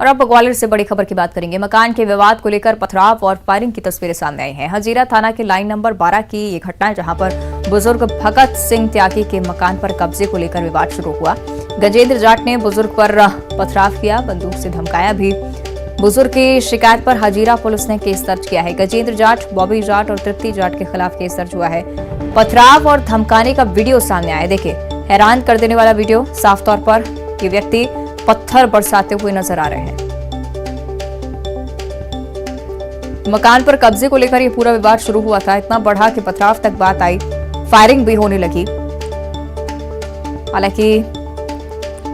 और अब ग्वालियर से बड़ी खबर की बात करेंगे। मकान के विवाद को लेकर पथराव और फायरिंग की तस्वीरें सामने आई हैं। हजीरा थाना के लाइन नंबर 12 की ये घटना है, जहां पर बुजुर्ग भगत सिंह त्यागी के मकान पर कब्जे को लेकर विवाद शुरू हुआ। गजेंद्र जाट ने बुजुर्ग पर पथराव किया, बंदूक से धमकाया भी। बुजुर्ग की शिकायत पर हजीरा पुलिस ने केस दर्ज किया है। गजेंद्र जाट, बॉबी जाट और तृप्ति जाट के खिलाफ केस दर्ज हुआ है। पथराव और धमकाने का वीडियो सामने आया। देखिए, हैरान कर देने वाला वीडियो। साफ तौर पर ये व्यक्ति पत्थर बरसाते हुए नजर आ रहे हैं। मकान पर कब्जे को लेकर ये पूरा विवाद शुरू हुआ था, इतना बढ़ा कि पथराव तक बात आई, फायरिंग भी होने लगी। हालांकि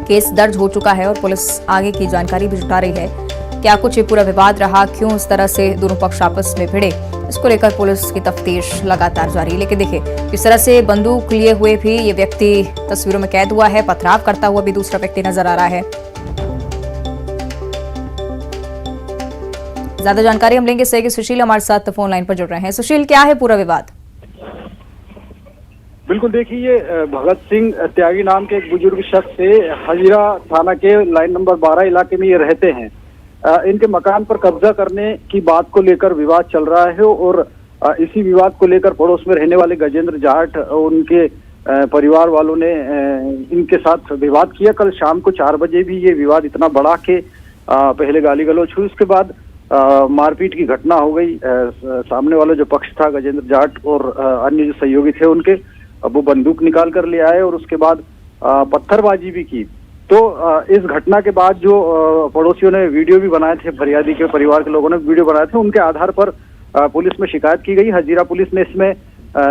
केस दर्ज हो चुका है और पुलिस आगे की जानकारी भी जुटा रही है। क्या कुछ ये पूरा विवाद रहा, क्यों इस तरह से दोनों पक्ष आपस में भिड़े, इसको लेकर पुलिस की तफ्तीश लगातार जारी है। लेकिन देखिए, इस तरह से बंदूक लिए हुए भी ये व्यक्ति तस्वीरों में कैद हुआ है, पथराव करता हुआ भी दूसरा व्यक्ति नजर आ रहा है। ज्यादा जानकारी हम लेंगे। सहयोगी सुशील हमारे साथ फोन लाइन पर जुड़ रहे हैं। सुशील, क्या है पूरा विवाद? बिल्कुल, देखिए, भगत सिंह त्यागी नाम के एक बुजुर्ग शख्स से हजीरा थाना के लाइन नंबर 12 इलाके में ये रहते हैं। इनके मकान पर कब्जा करने की बात को लेकर विवाद चल रहा है और इसी विवाद को लेकर पड़ोस में रहने वाले गजेंद्र जाट और उनके परिवार वालों ने इनके साथ विवाद किया। कल शाम को 4 बजे भी ये विवाद इतना बढ़ा कि पहले गाली गलौज हुई, उसके बाद मारपीट की घटना हो गई। सामने वाला जो पक्ष था, गजेंद्र जाट और अन्य जो सहयोगी थे उनके, वो बंदूक निकाल कर ले आए और उसके बाद पत्थरबाजी भी की। तो इस घटना के बाद जो पड़ोसियों ने वीडियो भी बनाए थे, फरियादी के परिवार के लोगों ने वीडियो बनाए थे, उनके आधार पर पुलिस में शिकायत की गई। हजीरा पुलिस ने इसमें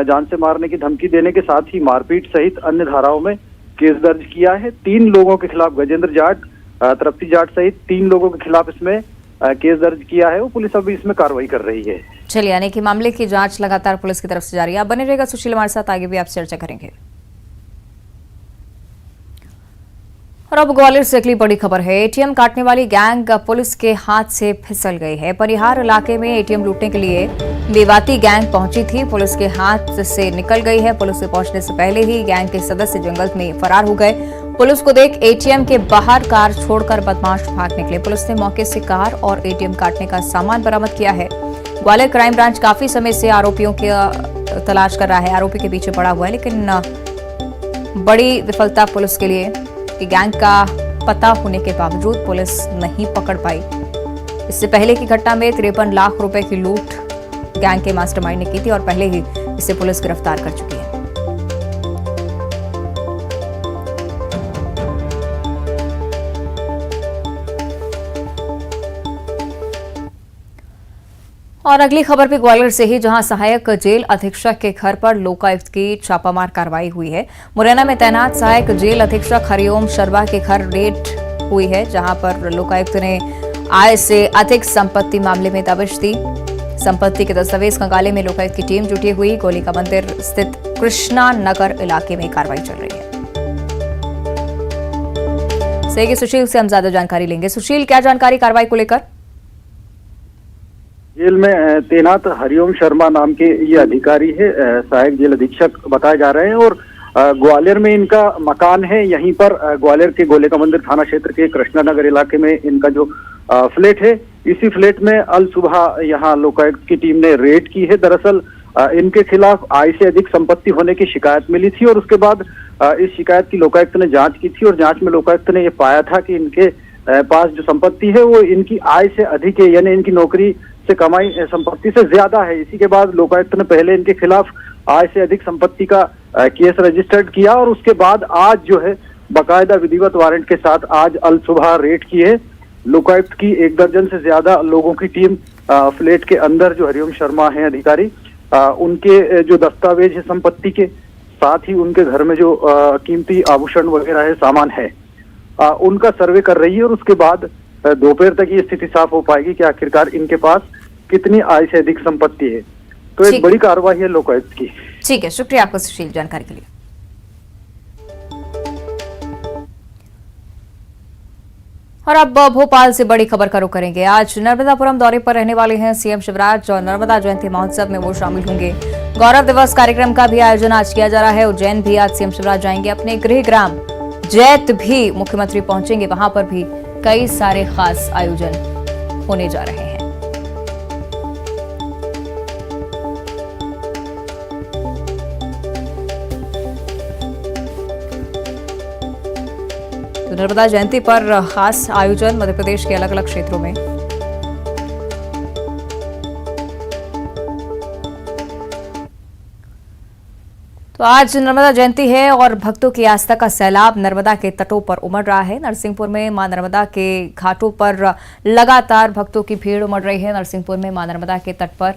जान से मारने की धमकी देने के साथ ही मारपीट सहित अन्य धाराओं में केस दर्ज किया है। 3 लोगों के खिलाफ, गजेंद्र जाट, तृप्ति जाट सहित 3 लोगों के खिलाफ इसमें केस दर्ज किया है। वो पुलिस अभी इसमें कार्रवाई कर रही है। चलिए, यानी कि मामले की जांच लगातार पुलिस की तरफ से जारी है। आप बने रहेगा सुशील हमारे साथ, आगे भी आप चर्चा करेंगे। और अब ग्वालियर से अगली बड़ी खबर है। एटीएम काटने वाली गैंग पुलिस के हाथ से फिसल गई है। परिहार इलाके में एटीएम लूटने के लिए मेवाती गैंग पहुंची थी, पुलिस के हाथ से निकल गई है। पुलिस के पहुंचने से पहले ही गैंग के सदस्य जंगल में फरार हो गए। पुलिस को देख एटीएम के बाहर कार छोड़कर बदमाश भाग निकले। पुलिस ने मौके से कार और एटीएम काटने का सामान बरामद किया है। ग्वालियर क्राइम ब्रांच काफी समय से आरोपियों की तलाश कर रहा है, आरोपी के पीछे पड़ा हुआ है, लेकिन बड़ी विफलता पुलिस के लिए कि गैंग का पता होने के बावजूद पुलिस नहीं पकड़ पाई। इससे पहले की घटना में 53 लाख रुपए की लूट गैंग के मास्टरमाइंड ने की थी और पहले ही इसे पुलिस गिरफ्तार कर चुकी है। और अगली खबर भी ग्वालियर से ही, जहां सहायक जेल अधीक्षक के घर पर लोकायुक्त की छापामार कार्रवाई हुई है। मुरैना में तैनात सहायक जेल अधीक्षक हरिओम शर्मा के घर रेड हुई है, जहां पर लोकायुक्त ने आय से अधिक संपत्ति मामले में दबिश दी। संपत्ति के दस्तावेज खंगाले में लोकायुक्त की टीम जुटी हुई। गोली का मंदिर स्थित कृष्णा नगर इलाके में कार्रवाई चल रही है। सहयोगी सुशील से हम ज्यादा जानकारी लेंगे। सुशील, क्या जानकारी कार्रवाई को लेकर? जेल में तैनात हरिओम शर्मा नाम के ये अधिकारी है, सहायक जेल अधीक्षक बताए जा रहे हैं और ग्वालियर में इनका मकान है। यहीं पर ग्वालियर के गोले का मंदिर थाना क्षेत्र के कृष्णानगर इलाके में इनका जो फ्लैट है, इसी फ्लैट में अल सुबह यहाँ लोकायुक्त की टीम ने रेड की है। दरअसल इनके खिलाफ आय से अधिक संपत्ति होने की शिकायत मिली थी और उसके बाद इस शिकायत की लोकायुक्त ने जांच की थी और जांच में लोकायुक्त ने ये पाया था कि इनके पास जो संपत्ति है वो इनकी आय से अधिक है, यानी इनकी नौकरी से कमाई संपत्ति से ज्यादा है। इसी के बाद लोकायुक्त ने पहले इनके खिलाफ आय से अधिक संपत्ति का केस रजिस्टर्ड किया और उसके बाद आज जो है बाकायदा विधिवत वारंट के साथ आज अल सुबह रेड की है। लोकायुक्त की 1 दर्जन से ज्यादा लोगों की टीम फ्लैट के अंदर जो हरिओम शर्मा है अधिकारी, उनके जो दस्तावेज है संपत्ति के, साथ ही उनके घर में जो कीमती आभूषण वगैरह है, सामान है, उनका सर्वे कर रही है और उसके बाद दोपहर तक ये स्थिति साफ हो पाएगी कि आखिरकार इनके पास कितनी आय से अधिक संपत्ति है। तो एक बड़ी कार्रवाई है लोकायुक्त की। ठीक है, शुक्रिया आपका सुशील जानकारी के लिए। और अब भोपाल से बड़ी खबर का रुख करेंगे। आज नर्मदापुरम दौरे पर रहने वाले हैं सीएम शिवराज और नर्मदा जयंती महोत्सव में वो शामिल होंगे। गौरव दिवस कार्यक्रम का भी आयोजन आज किया जा रहा है। उज्जैन भी आज सीएम शिवराज जाएंगे। अपने गृह ग्राम जैत भी मुख्यमंत्री पहुंचेंगे, वहां पर भी कई सारे खास आयोजन होने जा रहे हैं। तो नर्मदा जयंती पर खास आयोजन मध्य प्रदेश के अलग अलग क्षेत्रों में। तो आज नर्मदा जयंती है और भक्तों की आस्था का सैलाब नर्मदा के तटों पर उमड़ रहा है। नरसिंहपुर में मां नर्मदा के घाटों पर लगातार भक्तों की भीड़ उमड़ रही है। नरसिंहपुर में मां नर्मदा के तट पर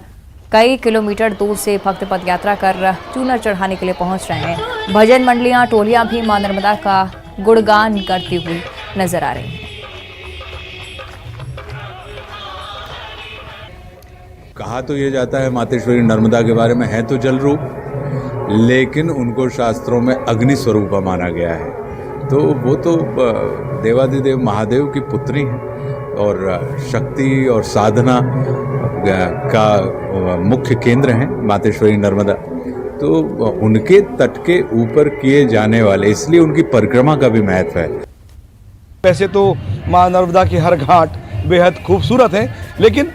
कई किलोमीटर दूर से भक्त पदयात्रा कर चूनर चढ़ाने के लिए पहुंच रहे हैं। भजन मंडलियां, टोलियां भी मां नर्मदा का गुणगान करती हुई नजर आ रही हैं। कहा तो ये जाता है मातेश्वरी नर्मदा के बारे में है तो जल रूप, लेकिन उनको शास्त्रों में अग्नि स्वरूप माना गया है। तो वो तो देवादिदेव महादेव की पुत्री हैं और शक्ति और साधना का मुख्य केंद्र हैं मातेश्वरी नर्मदा। तो उनके तट के ऊपर किए जाने वाले, इसलिए उनकी परिक्रमा का भी महत्व है। वैसे तो मां नर्मदा के हर घाट बेहद खूबसूरत हैं, लेकिन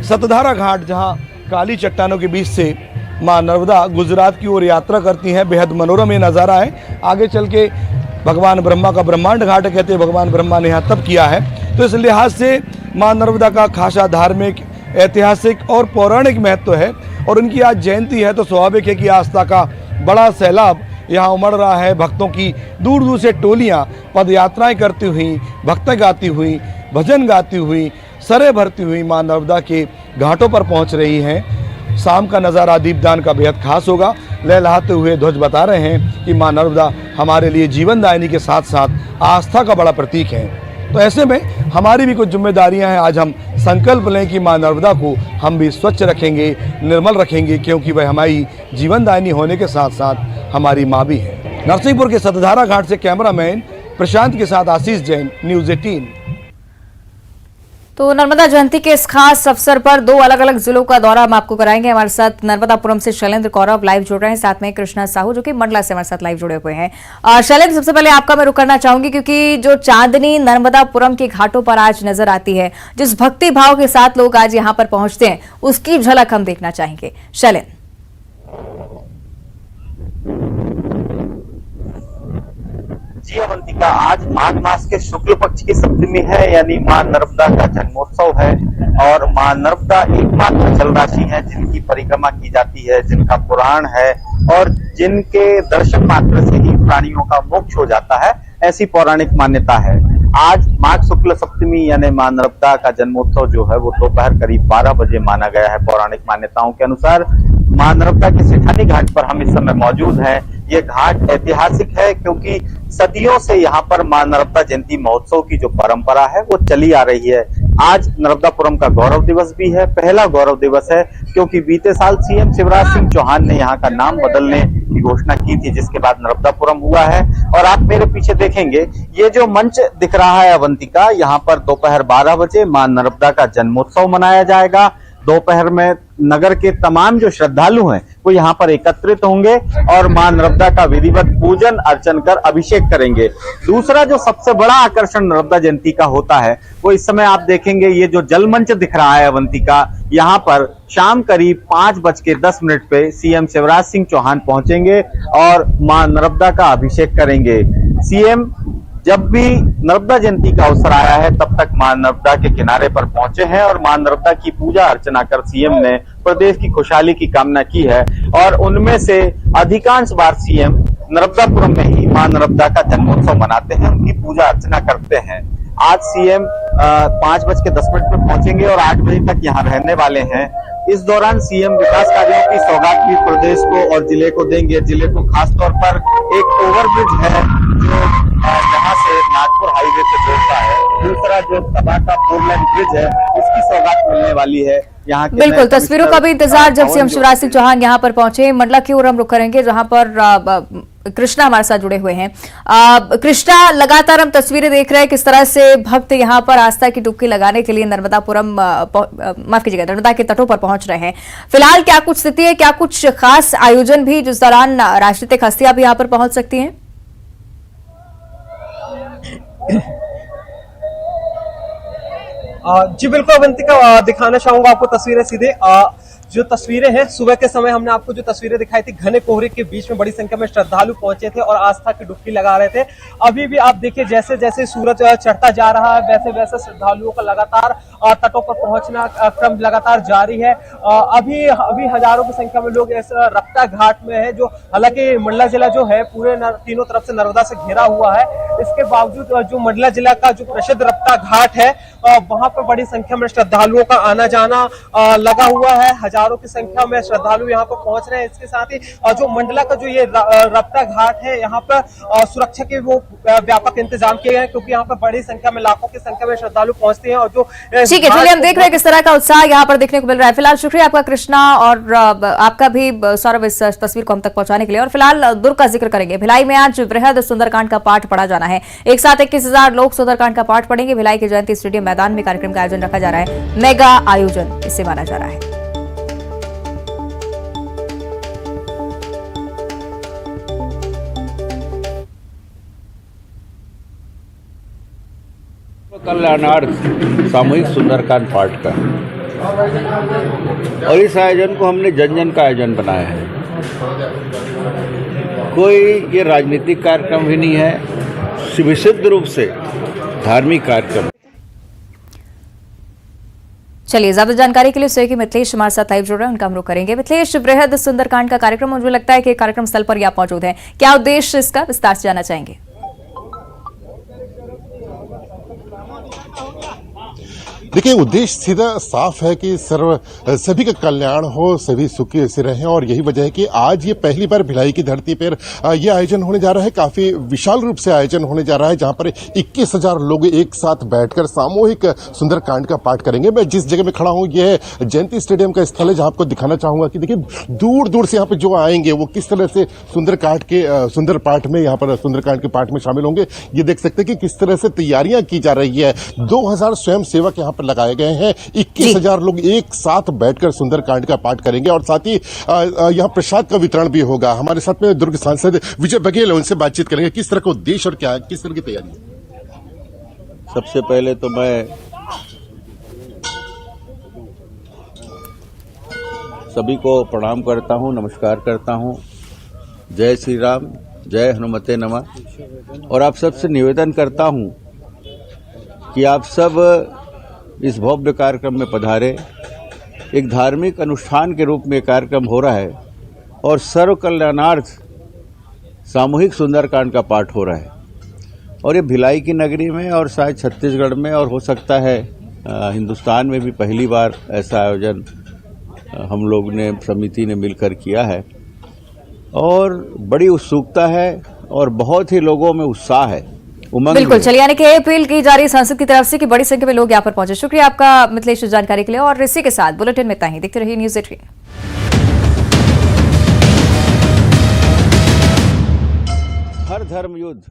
सतधारा घाट जहां काली चट्टानों के बीच से मां नर्मदा गुजरात की ओर यात्रा करती हैं, बेहद मनोरम ये नज़ारा है। आगे चल के भगवान ब्रह्मा का ब्रह्मांड घाट कहते हैं, भगवान ब्रह्मा ने यहाँ तप किया है। तो इस लिहाज से मां नर्मदा का खासा धार्मिक, ऐतिहासिक और पौराणिक महत्व है और उनकी आज जयंती है, तो स्वाभाविक है कि आस्था का बड़ा सैलाब यहाँ उमड़ रहा है। भक्तों की दूर दूर से टोलियाँ पद यात्राएँ करती हुई, भक्ति गाती हुई, भजन गाती हुई, सरे भरती हुई मां नर्मदा के घाटों पर पहुँच रही हैं। शाम का नज़ारा दीपदान का बेहद खास होगा। लहलहाते हुए ध्वज बता रहे हैं कि मां नर्मदा हमारे लिए जीवन दायिनी के साथ साथ आस्था का बड़ा प्रतीक है। तो ऐसे में हमारी भी कुछ जिम्मेदारियां हैं। आज हम संकल्प लें कि मां नर्मदा को हम भी स्वच्छ रखेंगे, निर्मल रखेंगे, क्योंकि वह हमारी जीवन दायिनी होने के साथ साथ हमारी माँ भी है। नरसिंहपुर के सतधारा घाट से कैमरामैन प्रशांत के साथ आशीष जैन, न्यूज़ 18। तो नर्मदा जयंती के इस खास अवसर पर दो अलग अलग जिलों का दौरा हम आपको कराएंगे। हमारे साथ नर्मदापुरम से शैलेंद्र कौरव लाइव जुड़ रहे हैं, साथ में कृष्णा साहू जो कि मंडला से हमारे साथ लाइव जुड़े हुए हैं। शैलेंद्र, सबसे पहले आपका मैं रुख करना चाहूंगी, क्योंकि जो चांदनी नर्मदापुरम के घाटों पर आज नजर आती है, जिस भक्ति भाव के साथ लोग आज यहाँ पर पहुंचते हैं, उसकी झलक हम देखना चाहेंगे। शैलेंद्र। जी अवंतिका, आज माघ मास के शुक्ल पक्ष की सप्तमी है, यानी मां नर्मदा का जन्मोत्सव है। और मां नर्मदा एकमात्र जल राशि है जिनकी परिक्रमा की जाती है, जिनका पुराण है और जिनके दर्शन मात्र से ही प्राणियों का मोक्ष हो जाता है, ऐसी पौराणिक मान्यता है। आज माघ शुक्ल सप्तमी यानी मां नर्मदा का जन्मोत्सव जो है वो दोपहर करीब 12 बजे माना गया है। पौराणिक मान्यताओं के अनुसार मां नर्मदा के सेठानी घाट पर हम इस समय मौजूद हैं। ये घाट ऐतिहासिक है क्योंकि सदियों से यहाँ पर मां नर्मदा जयंती महोत्सव की जो परंपरा है वो चली आ रही है। आज नर्मदापुरम का गौरव दिवस भी है, पहला गौरव दिवस है, क्योंकि बीते साल सीएम शिवराज सिंह चौहान ने यहाँ का नाम बदलने की घोषणा की थी, जिसके बाद नर्मदापुरम हुआ है। और आप मेरे पीछे देखेंगे, ये जो मंच दिख रहा है अवंतिका, यहाँ पर दोपहर 12 बजे मां नर्मदा का जन्मोत्सव मनाया जाएगा। दोपहर में नगर के तमाम जो श्रद्धालु हैं वो यहाँ पर एकत्रित होंगे और मां नर्मदा का विधिवत पूजन अर्चन कर अभिषेक करेंगे। दूसरा जो सबसे बड़ा आकर्षण नर्मदा जयंती का होता है वो इस समय आप देखेंगे, ये जो जल मंच दिख रहा है अवंतिका, यहाँ पर शाम करीब 5:10 पे सीएम शिवराज सिंह चौहान पहुंचेंगे और मां नर्मदा का अभिषेक करेंगे। सीएम जब भी नर्मदा जयंती का अवसर आया है तब तक मां नर्मदा के किनारे पर पहुंचे हैं और मां नर्मदा की पूजा अर्चना कर सीएम ने प्रदेश की खुशहाली की कामना की है। और उनमें से अधिकांश बार सीएम नर्मदापुरम में ही मां नर्मदा का जन्मोत्सव मनाते हैं, उनकी पूजा अर्चना करते हैं। आज सीएम 5:10 पे पहुंचेंगे और 8 बजे तक यहाँ रहने वाले हैं। इस दौरान सीएम विकास कार्यों की सौगात भी प्रदेश को और जिले को देंगे। जिले को खासतौर पर एक ओवरब्रिज है जो जहां से नागपुर हाईवे से जोड़ता है, दूसरा जो तबाह का 4 लेन ब्रिज है उसकी सौगात मिलने वाली है। यहाँ बिल्कुल तस्वीरों का भी इंतजार जब सीएम शिवराज सिंह चौहान यहाँ पर पहुंचे। मंडला की ओर हम रुख करेंगे जहां पर कृष्णा हमारे साथ जुड़े हुए हैं। कृष्णा, लगातार हम तस्वीरें देख रहे हैं किस तरह से भक्त यहाँ पर आस्था की डुबकी लगाने के लिए नर्मदापुरम माफ कीजिएगा नर्मदा के तटों पर पहुंच रहे हैं। फिलहाल क्या कुछ स्थिति है, क्या कुछ खास आयोजन भी जिस दौरान राजनीतिक हस्तियां भी यहाँ पर पहुंच सकती हैं? जी बिल्कुल अवंतिका, दिखाना चाहूंगा आपको तस्वीरें सीधे। जो तस्वीरें हैं सुबह के समय हमने आपको जो तस्वीरें दिखाई थी, घने कोहरे के बीच में बड़ी संख्या में श्रद्धालु पहुंचे थे और आस्था की डुबकी लगा रहे थे। अभी भी आप देखिए जैसे जैसे सूरज चढ़ता जा रहा है वैसे वैसे श्रद्धालुओं का लगातार तटों पर पहुंचना क्रम लगातार जारी है। अभी हजारों की संख्या में लोग इस रपटा घाट में है, जो हालांकि मंडला जिला जो है पूरे तीनों तरफ से नर्मदा से घिरा हुआ है। इसके बावजूद जो मंडला जिला का जो प्रसिद्ध रपटा घाट है वहां पर बड़ी संख्या में श्रद्धालुओं का आना जाना लगा हुआ है। हजारों की संख्या में श्रद्धालु यहाँ पर पहुंच रहे हैं। इसके साथ ही जो मंडला का जो ये रपटा घाट है यहाँ पर सुरक्षा के वो व्यापक इंतजाम किए गए हैं, क्योंकि यहाँ पर बड़ी संख्या में लाखों की संख्या में श्रद्धालु पहुंचते हैं। और जो ठीक है, चलिए हम देख रहे हैं किस तरह का उत्साह यहाँ पर देखने को मिल रहा है। फिलहाल शुक्रिया आपका कृष्णा, और आपका भी सौरभ इस तस्वीर को हम तक पहुंचाने के लिए। और फिलहाल दुर्ग का जिक्र करेंगे। भिलाई में आज बृहद सुंदरकांड का पाठ पढ़ा जाना है। एक साथ 21,000 लोग सुंदरकांड का पाठ पढ़ेंगे। भिलाई के जयंती स्टेडियम मैदान में कार्यक्रम का आयोजन रखा जा रहा है। मेगा आयोजन इसे माना जा रहा है। कल्याणार्थ सामूहिक सुंदरकांड पाठ का, और इस आयोजन को हमने जन जन का आयोजन बनाया है। कोई ये राजनीतिक कार्यक्रम भी नहीं है, विशुद्ध रूप से धार्मिक कार्यक्रम। चलिए ज्यादा जानकारी के लिए सहयोगी मिथिलेश हमारे साथ लाइव जुड़ रहे हैं, उनका हम रुख करेंगे। मिथिलेश, बृहद सुंदरकांड का कार्यक्रम, मुझे लगता है कि कार्यक्रम स्थल पर ही आप मौजूद हैं। क्या उद्देश्य इसका, विस्तार से जानना चाहेंगे? देखिए, उद्देश्य सीधा साफ है कि सभी का कल्याण हो, सभी सुखी से रहें, और यही वजह है कि आज ये पहली बार भिलाई की धरती पर यह आयोजन होने जा रहा है। काफी विशाल रूप से आयोजन होने जा रहा है, जहां पर 21,000 लोग एक साथ बैठकर सामूहिक सुंदरकांड का पाठ करेंगे। मैं जिस जगह में खड़ा हूं यह जयंती स्टेडियम का स्थल है, जहां आपको दिखाना चाहूंगा कि देखिए दूर दूर से यहाँ पे जो आएंगे वो किस तरह से सुंदर पाठ में, यहाँ पर सुंदरकांड के पाठ में शामिल होंगे। ये देख सकते हैं कि किस तरह से तैयारियां की जा रही है। 2,000 स्वयं सेवक यहाँ लगाए गए हैं। 21,000 लोग एक साथ बैठकर सुंदरकांड का पाठ करेंगे, और साथ ही यहां प्रसाद का वितरण भी होगा। हमारे साथ में दुर्ग सांसद विजय बघेल, उनसे बातचीत करेंगे किस तरह का उद्देश्य और क्या किस तरह की तैयारी है। सबसे पहले तो मैं सभी को प्रणाम करता हूं, नमस्कार करता हूं। जय श्री राम, जय हनुमते नमः। और आप सबसे निवेदन करता हूं कि आप सब इस भव्य कार्यक्रम में पधारे। एक धार्मिक अनुष्ठान के रूप में कार्यक्रम हो रहा है, और सर्व कल्याणार्थ सामूहिक सुंदरकांड का पाठ हो रहा है। और ये भिलाई की नगरी में, और शायद छत्तीसगढ़ में, और हो सकता है हिंदुस्तान में भी पहली बार ऐसा आयोजन हम लोग ने, समिति ने मिलकर किया है। और बड़ी उत्सुकता है और बहुत ही लोगों में उत्साह है, उमंग। बिल्कुल, चलिए यानी कि अपील की जा रही है सांसद की तरफ से कि बड़ी संख्या में लोग यहाँ पर पहुंचे। शुक्रिया आपका मिथिलेश जानकारी के लिए, और इसी के साथ बुलेटिन में इतना ही। देखते रहिए न्यूज़ 18। हर धर्म युद्ध